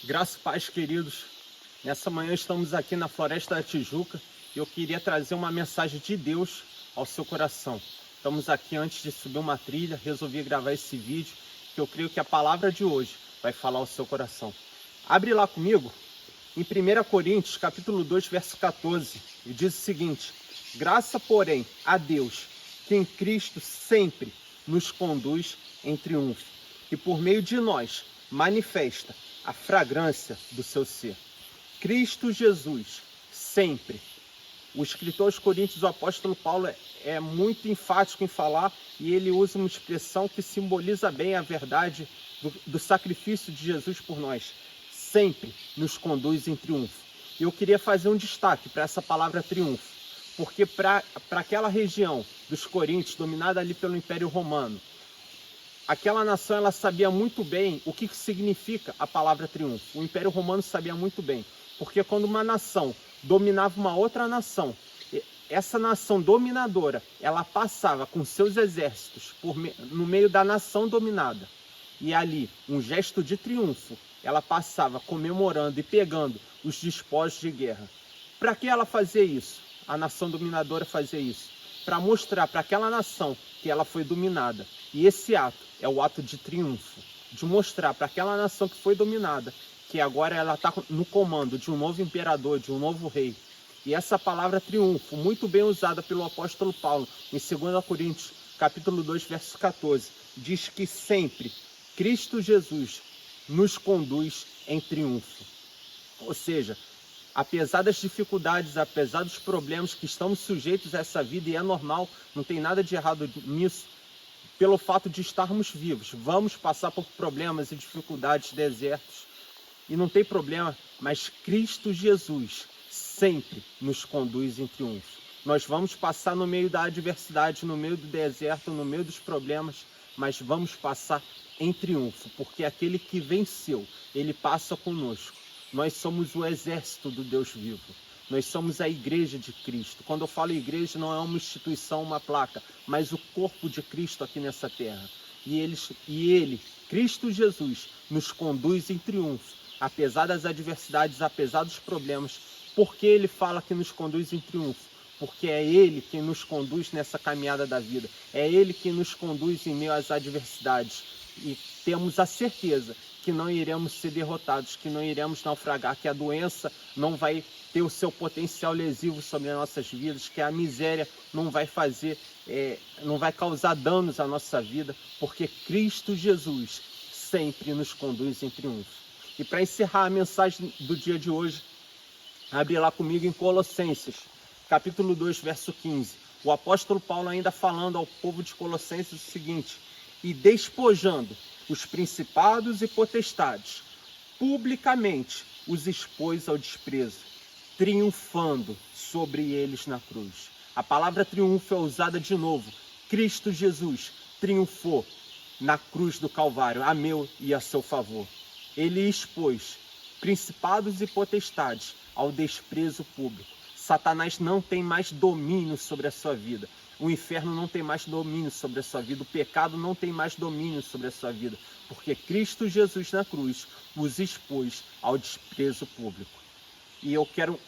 Graça e paz, queridos. Nessa manhã estamos aqui na Floresta da Tijuca e eu queria trazer uma mensagem de Deus ao seu coração. Estamos aqui antes de subir uma trilha, resolvi gravar esse vídeo, que eu creio que a palavra de hoje vai falar ao seu coração. Abre lá comigo, em 1 Coríntios, capítulo 2, verso 14, e diz o seguinte: graça, porém, a Deus, que em Cristo sempre nos conduz em triunfo, e por meio de nós manifesta a fragrância do seu ser. Cristo Jesus, sempre. O escritor aos Coríntios, o apóstolo Paulo, é muito enfático em falar, e ele usa uma expressão que simboliza bem a verdade do sacrifício de Jesus por nós. Sempre nos conduz em triunfo. E eu queria fazer um destaque para essa palavra triunfo, porque para aquela região dos Coríntios, dominada ali pelo Império Romano, aquela nação, ela sabia muito bem o que significa a palavra triunfo. O Império Romano sabia muito bem, porque quando uma nação dominava uma outra nação, essa nação dominadora, ela passava com seus exércitos no meio da nação dominada. E ali, um gesto de triunfo, ela passava comemorando e pegando os despojos de guerra. Para que ela fazia isso? A nação dominadora fazia isso para mostrar para aquela nação que ela foi dominada. E esse ato é o ato de triunfo, de mostrar para aquela nação que foi dominada que agora ela está no comando de um novo imperador, de um novo rei. E essa palavra triunfo, muito bem usada pelo apóstolo Paulo, em 2 Coríntios, capítulo 2, verso 14, diz que sempre Cristo Jesus nos conduz em triunfo. Ou seja, apesar das dificuldades, apesar dos problemas que estamos sujeitos a essa vida, e é normal, não tem nada de errado nisso, pelo fato de estarmos vivos, vamos passar por problemas e dificuldades, desertos, e não tem problema, mas Cristo Jesus sempre nos conduz em triunfo. Nós vamos passar no meio da adversidade, no meio do deserto, no meio dos problemas, mas vamos passar em triunfo, porque aquele que venceu, ele passa conosco. Nós somos o exército do Deus vivo. Nós somos a igreja de Cristo. Quando eu falo igreja, não é uma instituição, uma placa, mas o corpo de Cristo aqui nessa terra. E ele, Cristo Jesus, nos conduz em triunfo, apesar das adversidades, apesar dos problemas. Por que ele fala que nos conduz em triunfo? Porque é ele quem nos conduz nessa caminhada da vida. É ele que nos conduz em meio às adversidades. E temos a certeza que não iremos ser derrotados, que não iremos naufragar, que a doença não vai ter o seu potencial lesivo sobre as nossas vidas, que a miséria não vai não vai causar danos à nossa vida, porque Cristo Jesus sempre nos conduz em triunfo. E para encerrar a mensagem do dia de hoje, abre lá comigo em Colossenses, capítulo 2, verso 15. O apóstolo Paulo ainda falando ao povo de Colossenses o seguinte: e despojando os principados e potestades, publicamente os expôs ao desprezo, triunfando sobre eles na cruz. A palavra triunfo é usada de novo. Cristo Jesus triunfou na cruz do Calvário, a meu e a seu favor. Ele expôs principados e potestades ao desprezo público. Satanás não tem mais domínio sobre a sua vida. O inferno não tem mais domínio sobre a sua vida. O pecado não tem mais domínio sobre a sua vida. Porque Cristo Jesus na cruz os expôs ao desprezo público. E eu quero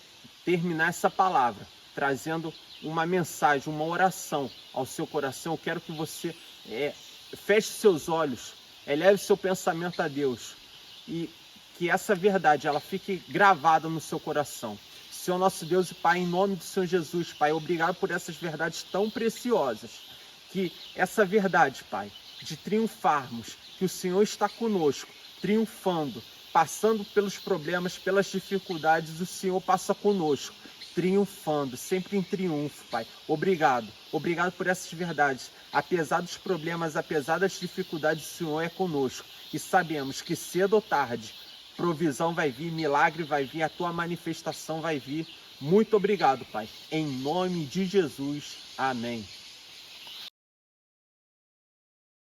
terminar essa palavra trazendo uma mensagem, uma oração ao seu coração. Eu quero que você feche seus olhos, eleve seu pensamento a Deus. E que essa verdade ela fique gravada no seu coração. Senhor nosso Deus e Pai, em nome do Senhor Jesus, Pai, obrigado por essas verdades tão preciosas. Que essa verdade, Pai, de triunfarmos, que o Senhor está conosco, triunfando, passando pelos problemas, pelas dificuldades, o Senhor passa conosco, triunfando, sempre em triunfo, Pai. Obrigado, obrigado por essas verdades. Apesar dos problemas, apesar das dificuldades, o Senhor é conosco. E sabemos que cedo ou tarde, provisão vai vir, milagre vai vir, a tua manifestação vai vir. Muito obrigado, Pai. Em nome de Jesus. Amém.